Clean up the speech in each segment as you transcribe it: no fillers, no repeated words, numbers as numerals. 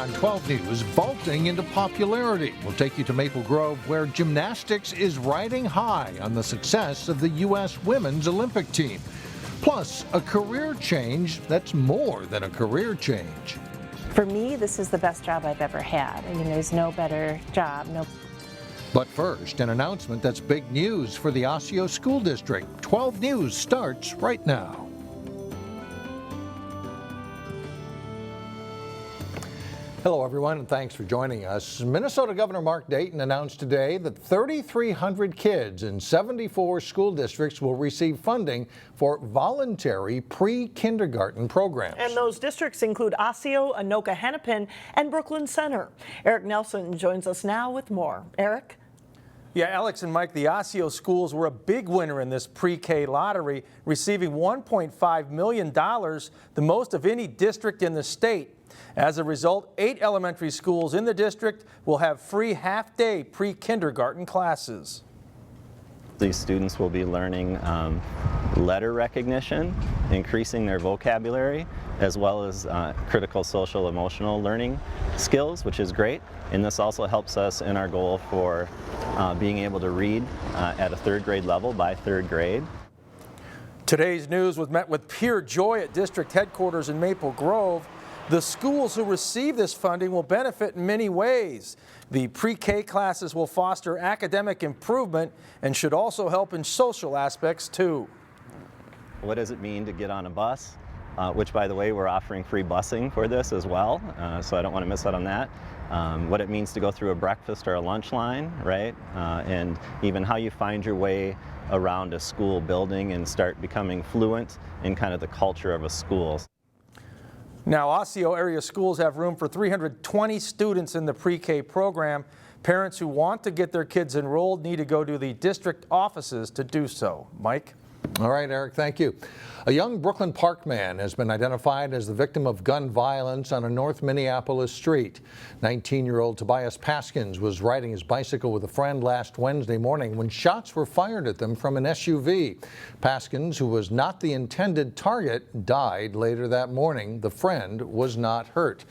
on 12 News, vaulting into popularity. We'll take you to Maple Grove, where gymnastics is riding high on the success of the U.S. women's Olympic team. Plus, a career change that's more than a career change. For me, this is the best job I've ever had. I mean, there's no better job. But first, an announcement that's big news for the Osseo School District. 12 News starts right now. Hello, everyone, and thanks for joining us. Minnesota Governor Mark Dayton announced today that 3,300 kids in 74 school districts will receive funding for voluntary pre-kindergarten programs. And those districts include Osseo, Anoka, Hennepin, and Brooklyn Center. Eric Nelson joins us now with more. Eric? Yeah, Alex and Mike, the Osseo schools were a big winner in this pre-K lottery, receiving $1.5 million, the most of any district in the state. As a result, 8 elementary schools in the district will have free half-day pre-kindergarten classes. These students will be learning letter recognition, increasing their vocabulary, as well as critical social emotional learning skills, which is great. And this also helps us in our goal for being able to read at a 3rd grade level by 3rd grade. Today's news was met with pure joy at district headquarters in Maple Grove. The schools who receive this funding will benefit in many ways. The pre-K classes will foster academic improvement and should also help in social aspects too. What does it mean to get on a bus? Which, by the way, we're offering free busing for this as well, so I don't want to miss out on that. What it means to go through a breakfast or a lunch line, right? And even how you find your way around a school building and start becoming fluent in kind of the culture of a school. Now, Osseo area schools have room for 320 students in the pre-K program. Parents who want to get their kids enrolled need to go to the district offices to do so. Mike? All right, Eric, thank you. A young Brooklyn Park man has been identified as the victim of gun violence on a North Minneapolis street. 19-year-old Tobias Paskins was riding his bicycle with a friend last Wednesday morning when shots were fired at them from an SUV. Paskins, who was not the intended target, died later that morning. The friend was not hurt.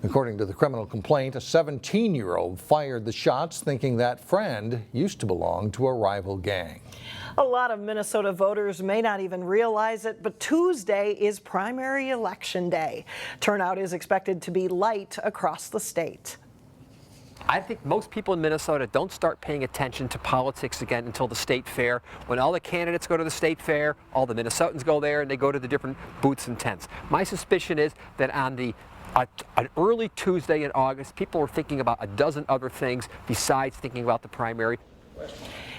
According to the criminal complaint, a 17-year-old fired the shots thinking that friend used to belong to a rival gang. A lot of Minnesota voters may not even realize it, but Tuesday is primary election day. Turnout is expected to be light across the state. I think most people in Minnesota don't start paying attention to politics again until the state fair. When all the candidates go to the state fair, all the Minnesotans go there and they go to the different booths and tents. My suspicion is that on an early Tuesday in August, people were thinking about a dozen other things besides thinking about the primary.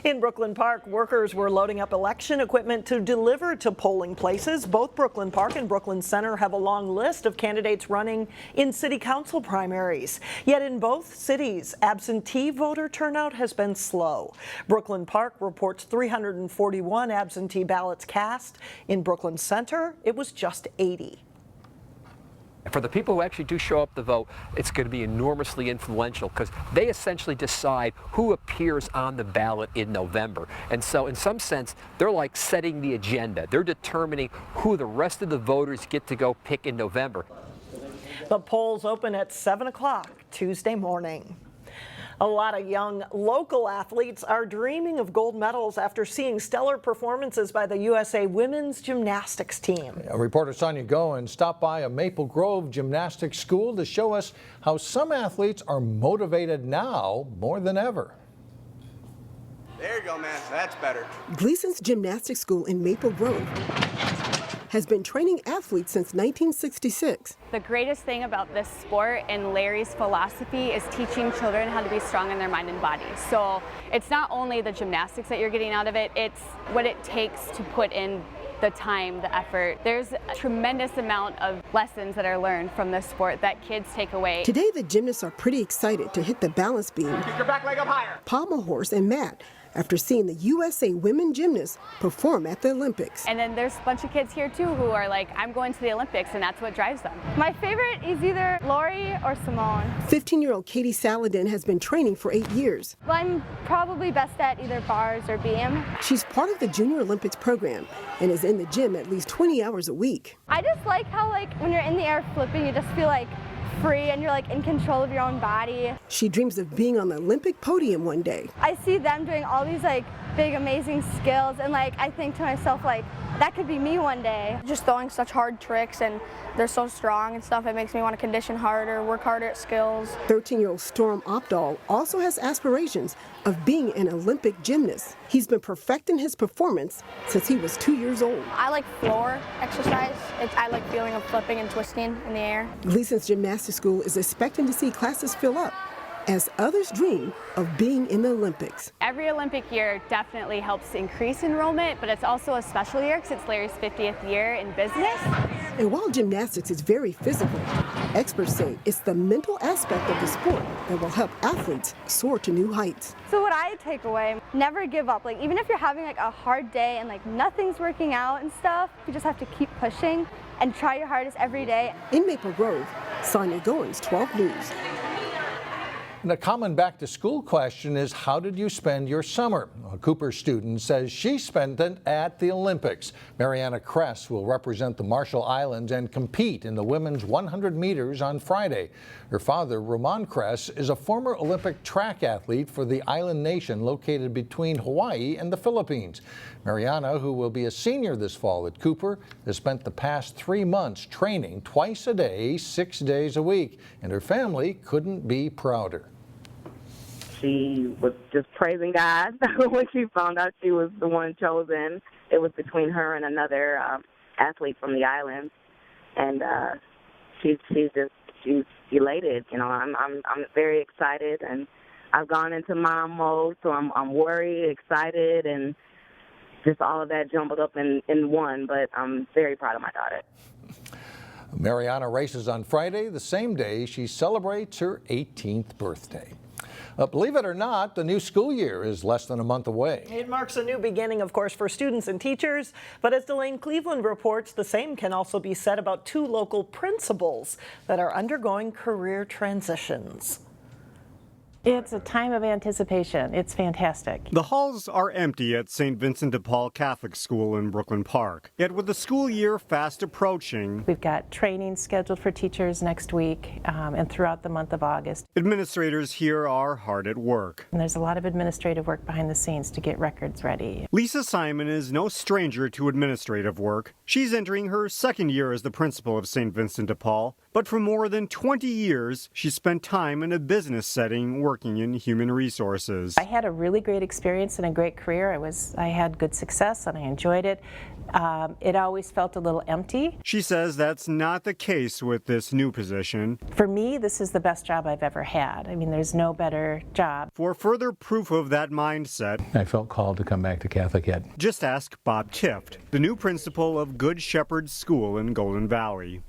In Brooklyn Park, workers were loading up election equipment to deliver to polling places. Both Brooklyn Park and Brooklyn Center have a long list of candidates running in city council primaries. Yet in both cities, absentee voter turnout has been slow. Brooklyn Park reports 341 absentee ballots cast. In Brooklyn Center, it was just 80. For the people who actually do show up to vote, it's going to be enormously influential because they essentially decide who appears on the ballot in November. And so in some sense, they're like setting the agenda. They're determining who the rest of the voters get to go pick in November. The polls open at 7 o'clock Tuesday morning. A lot of young local athletes are dreaming of gold medals after seeing stellar performances by the USA women's gymnastics team. Reporter Sonia Goen stopped by a Maple Grove gymnastics school to show us how some athletes are motivated now more than ever. There you go, man. That's better. Gleason's Gymnastics School in Maple Grove has been training athletes since 1966. The greatest thing about this sport and Larry's philosophy is teaching children how to be strong in their mind and body. So it's not only the gymnastics that you're getting out of it, it's what it takes to put in the time, the effort. There's a tremendous amount of lessons that are learned from this sport that kids take away. Today the gymnasts are pretty excited to hit the balance beam, Keep your back leg up higher. pommel horse and mat after seeing the USA women gymnasts perform at the Olympics. And then there's a bunch of kids here too who are like, I'm going to the Olympics, and that's what drives them. My favorite is either Lori or Simone. 15-year-old Katie Saladin has been training for 8 years. I'm probably best at either bars or beam. She's part of the Junior Olympics program and is in the gym at least 20 hours a week. I just like how when you're in the air flipping, you just feel like free and you're like in control of your own body. She dreams of being on the Olympic podium one day. I see them doing all these like big amazing skills and like I think to myself like that could be me one day. Just throwing such hard tricks and they're so strong and stuff, it makes me want to condition harder, work harder at skills. 13-year-old Storm Opdahl also has aspirations of being an Olympic gymnast. He's been perfecting his performance since he was 2 years old. I like floor exercise. I like feeling of flipping and twisting in the air. Gleason's Gymnastics School is expecting to see classes fill up as others dream of being in the Olympics. Every Olympic year definitely helps increase enrollment, but it's also a special year because it's Larry's 50th year in business. And while gymnastics is very physical, experts say it's the mental aspect of the sport that will help athletes soar to new heights. So what I take away, never give up. Like even if you're having like a hard day and like nothing's working out and stuff, you just have to keep pushing and try your hardest every day. In Maple Grove, Sonia Goins, 12 News. And a common back-to-school question is, how did you spend your summer? A Cooper student says she spent it at the Olympics. Mariana Cress will represent the Marshall Islands and compete in the women's 100 meters on Friday. Her father, Ramon Cress, is a former Olympic track athlete for the island nation located between Hawaii and the Philippines. Mariana, who will be a senior this fall at Cooper, has spent the past 3 months training twice a day, 6 days a week, and her family couldn't be prouder. She was just praising God when she found out she was the one chosen. It was between her and another athlete from the island, and she's elated. You know, I'm very excited, and I've gone into mom mode, so I'm worried, excited, and just all of that jumbled up in one. But I'm very proud of my daughter. Mariana races on Friday, the same day she celebrates her 18th birthday. Believe it or not, the new school year is less than a month away. It marks a new beginning, of course, for students and teachers. But as Delane Cleveland reports, the same can also be said about 2 local principals that are undergoing career transitions. It's a time of anticipation. It's fantastic. The halls are empty at St. Vincent de Paul Catholic School in Brooklyn Park. Yet with the school year fast approaching, We've got training scheduled for teachers next week and throughout the month of August. administrators here are hard at work. And there's a lot of administrative work behind the scenes to get records ready. Lisa Simon is no stranger to administrative work. She's entering her 2nd year as the principal of St. Vincent de Paul, but for more than 20 years, she spent time in a business setting working in human resources. I had a really great experience and a great career. I had good success and I enjoyed it. It always felt a little empty. She says that's not the case with this new position. For me, this is the best job I've ever had. I mean, there's no better job. For further proof of that mindset, I felt called to come back to Catholic Ed. just ask Bob Tift, the new principal of Good Shepherd School in Golden Valley.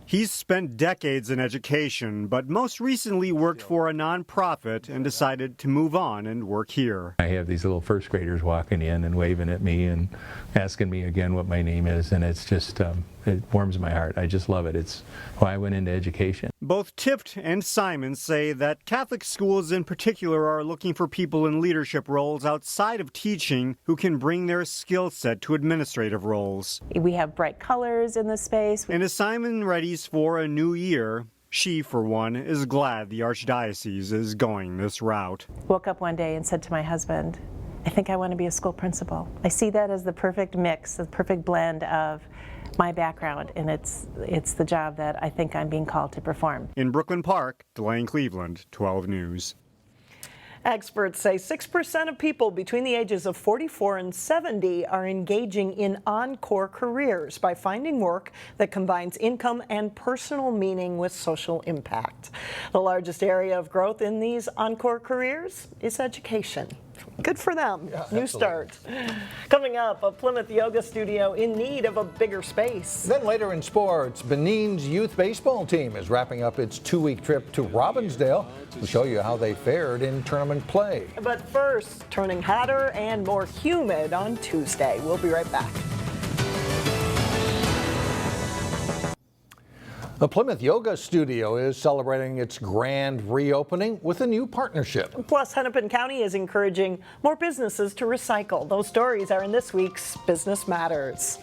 He's spent decades in education, but most recently worked for a nonprofit and decided to move on and work here. I have these little first graders walking in and waving at me and asking me again what my name is, and it's just, it warms my heart. I just love it. It's why I went into education. Both Tift and Simon say that Catholic schools in particular are looking for people in leadership roles outside of teaching who can bring their skill set to administrative roles. We have bright colors in the space. And as Simon readies for a new year, she, for one, is glad the Archdiocese is going this route. Woke up one day and said to my husband, I think I want to be a school principal. I see that as the perfect mix, the perfect blend of my background, and it's the job that I think I'm being called to perform. In Brooklyn Park, Delane Cleveland, 12 News. Experts say 6% of people between the ages of 44 and 70 are engaging in encore careers by finding work that combines income and personal meaning with social impact. The largest area of growth in these encore careers is education. Good for them. Yeah, New absolutely. start. Coming up, a Plymouth yoga studio in need of a bigger space. Then later in sports, Benin's youth baseball team is wrapping up its 2-week trip to Robbinsdale. We'll show you how they fared in tournament play. But first, turning hotter and more humid on Tuesday. We'll be right back. The Plymouth Yoga Studio is celebrating its grand reopening with a new partnership. Plus, Hennepin County is encouraging more businesses to recycle. Those stories are in this week's Business Matters.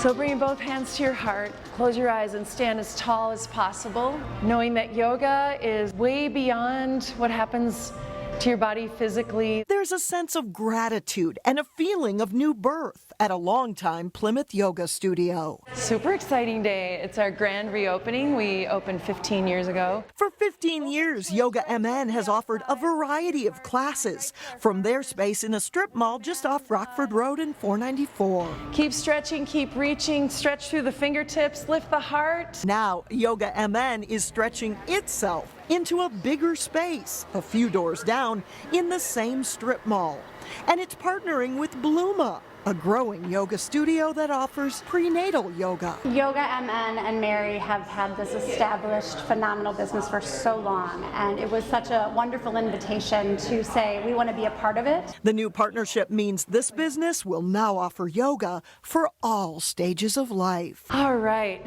So bring both hands to your heart, close your eyes and stand as tall as possible, knowing that yoga is way beyond what happens to your body physically. There's a sense of gratitude and a feeling of new birth at a longtime Plymouth yoga studio. Super exciting day. It's our grand reopening. We opened 15 years ago. For 15 years, Yoga MN has offered a variety of classes from their space in a strip mall just off Rockford Road and 494. Keep stretching, keep reaching, stretch through the fingertips, lift the heart. Now, Yoga MN is stretching itself into a bigger space, a few doors down in the same strip mall. And it's partnering with Bluma, a growing yoga studio that offers prenatal yoga. Yoga MN and Mary have had this established, phenomenal business for so long, and it was such a wonderful invitation to say we want to be a part of it. The new partnership means this business will now offer yoga for all stages of life. All right.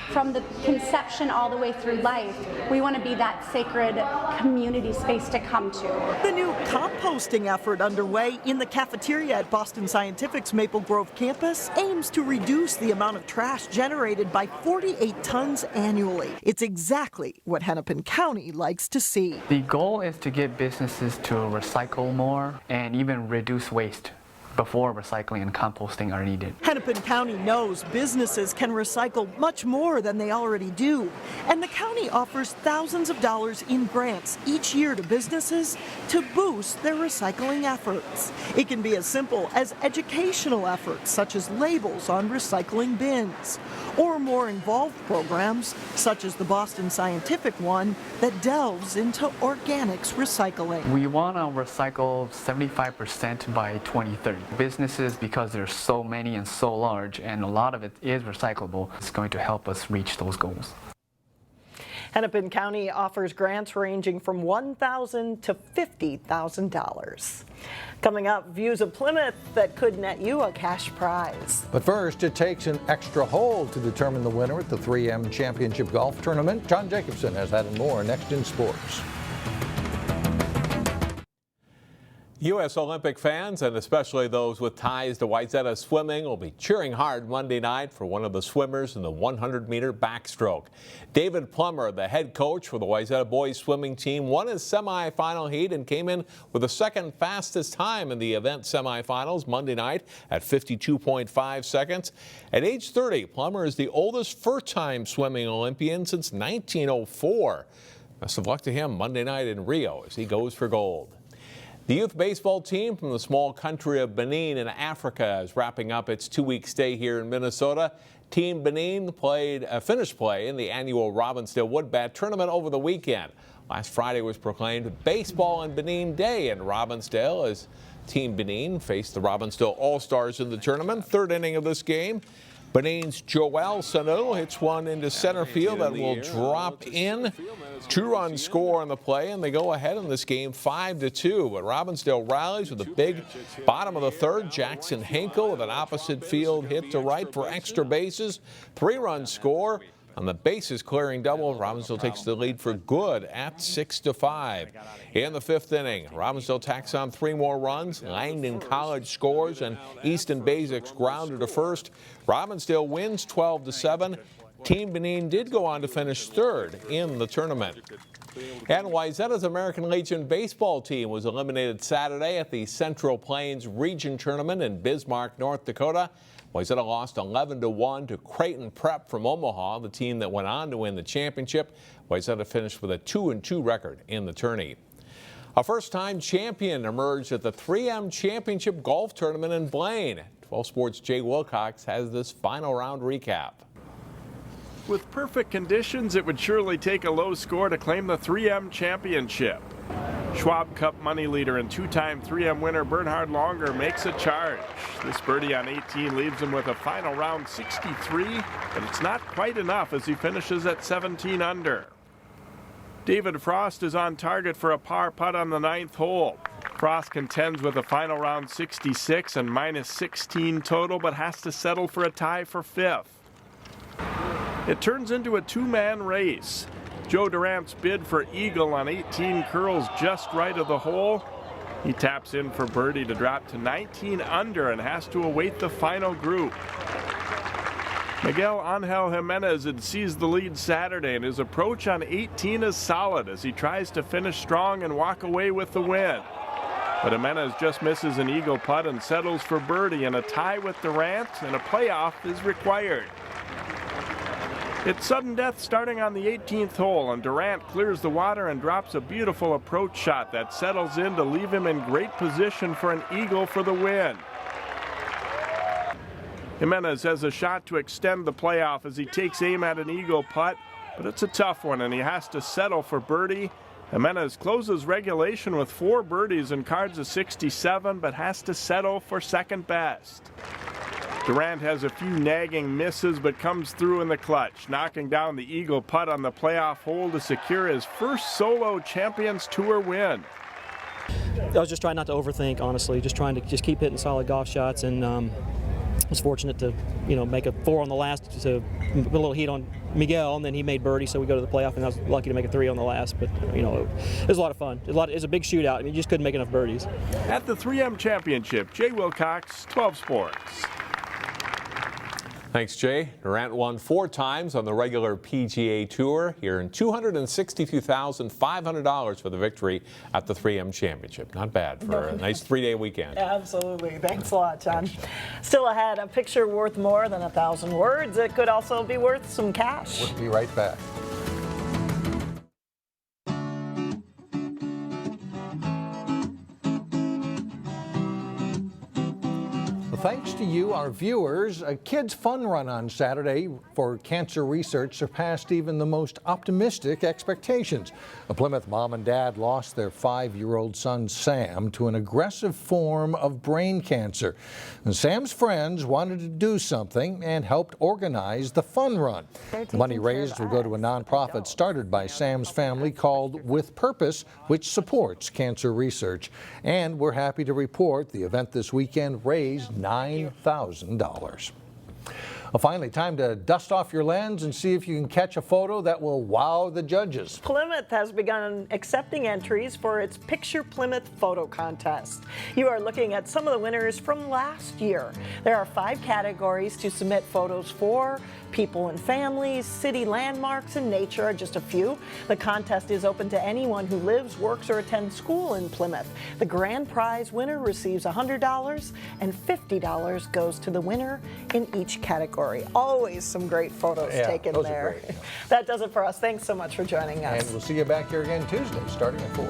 From the conception all the way through life, we want to be that sacred community space to come to. The new composting effort underway in the cafeteria at Boston Scientific's Maple Grove campus aims to reduce the amount of trash generated by 48 tons annually. It's exactly what Hennepin County likes to see. The goal is to get businesses to recycle more and even reduce waste before recycling and composting are needed. Hennepin County knows businesses can recycle much more than they already do, and the county offers thousands of dollars in grants each year to businesses to boost their recycling efforts. It can be as simple as educational efforts such as labels on recycling bins, or more involved programs such as the Boston Scientific one that delves into organics recycling. We want to recycle 75% by 2030. Businesses, because there's so many and so large, and a lot of it is recyclable, it's going to help us reach those goals. Hennepin County offers grants ranging from $1,000 to $50,000. Coming up, views of Plymouth that could net you a cash prize. But first, it takes an extra hole to determine the winner at the 3M Championship Golf Tournament. John Jacobson has that and more next in sports. U.S. Olympic fans, and especially those with ties to Wayzata swimming, will be cheering hard Monday night for one of the swimmers in the 100-meter backstroke. David Plummer, the head coach for the Wayzata boys swimming team, won his semifinal heat and came in with the second fastest time in the event semifinals Monday night at 52.5 seconds. At age 30, Plummer is the oldest first-time swimming Olympian since 1904. Best of luck to him Monday night in Rio as he goes for gold. The youth baseball team from the small country of Benin in Africa is wrapping up its two-week stay here in Minnesota. Team Benin finished play in the annual Robbinsdale Woodbat tournament over the weekend. Last Friday was proclaimed Baseball in Benin Day in Robbinsdale as Team Benin faced the Robbinsdale All-Stars in the tournament. Third inning of this game, Benin's Joel Sanu hits one into center field that will drop in. Two-run score on the play, and they go ahead in this game 5-2. But Robbinsdale rallies with a big bottom of the third. Jackson Hinkle with an opposite field hit to right for extra bases. Three-run score on the bases clearing double. Robbinsdale takes the lead for good at 6-5. In the fifth inning, Robbinsdale tacks on three more runs. Langdon College scores, and Easton Basics grounded to first. Robbinsdale wins 12-7. Team Benin did go on to finish third in the tournament. And Wayzata's American Legion baseball team was eliminated Saturday at the Central Plains Region Tournament in Bismarck, North Dakota. Wayzata lost 11-1 to Creighton Prep from Omaha, the team that went on to win the championship. Wayzata finished with a 2-2 record in the tourney. A first-time champion emerged at the 3M Championship Golf Tournament in Blaine. 12 Sports' Jay Wilcox has this final round recap. With perfect conditions, it would surely take a low score to claim the 3M championship. Schwab Cup money leader and two-time 3M winner Bernhard Longer makes a charge. This birdie on 18 leaves him with a final round 63, but it's not quite enough as he finishes at 17 under. David Frost is on target for a par putt on the 9th hole. Frost contends with a final round 66 and minus 16 total, but has to settle for a tie for 5th. It turns into a two-man race. Joe Durant's bid for eagle on 18 curls just right of the hole. He taps in for birdie to drop to 19 under and has to await the final group. Miguel Angel Jimenez had seized the lead Saturday, and his approach on 18 is solid as he tries to finish strong and walk away with the win. But Jimenez just misses an eagle putt and settles for birdie, and a tie with Durant and a playoff is required. It's sudden death starting on the 18th hole, and Durant clears the water and drops a beautiful approach shot that settles in to leave him in great position for an eagle for the win. Jimenez has a shot to extend the playoff as he takes aim at an eagle putt, but it's a tough one and he has to settle for birdie. Jimenez closes regulation with 4 birdies and cards a 67, but has to settle for second best. Durant has a few nagging misses but comes through in the clutch, knocking down the eagle putt on the playoff hole to secure his first solo Champions Tour win. I was just trying not to overthink, honestly, just trying to keep hitting solid golf shots, and was fortunate to, make a 4 on the last to put a little heat on Miguel, and then he made birdie, so we go to the playoff, and I was lucky to make a 3 on the last. But it was a lot of fun. It was a big shootout. I mean, you just couldn't make enough birdies. At the 3M Championship, Jay Wilcox, 12 Sports. Thanks, Jay. Durant won 4 times on the regular PGA Tour. He earned $262,500 for the victory at the 3M Championship. Not bad for a nice 3-day weekend. Absolutely. Thanks a lot, John. Still ahead, a picture worth more than 1,000 words. It could also be worth some cash. We'll be right back. Thanks to you, our viewers, a kids' fun run on Saturday for cancer research surpassed even the most optimistic expectations. A Plymouth mom and dad lost their 5-year-old son, Sam, to an aggressive form of brain cancer. And Sam's friends wanted to do something and helped organize the fun run. The money raised will go to a nonprofit started by Sam's family called With Purpose, which supports cancer research. And we're happy to report the event this weekend raised $9,000. Well, finally, time to dust off your lens and see if you can catch a photo that will wow the judges. Plymouth has begun accepting entries for its Picture Plymouth photo contest. You are looking at some of the winners from last year. There are 5 categories to submit photos for. People and families, city landmarks, and nature are just a few. The contest is open to anyone who lives, works, or attends school in Plymouth. The grand prize winner receives $100 and $50 goes to the winner in each category. Always some great photos taken there. Great. That does it for us. Thanks so much for joining us. And we'll see you back here again Tuesday starting at 4.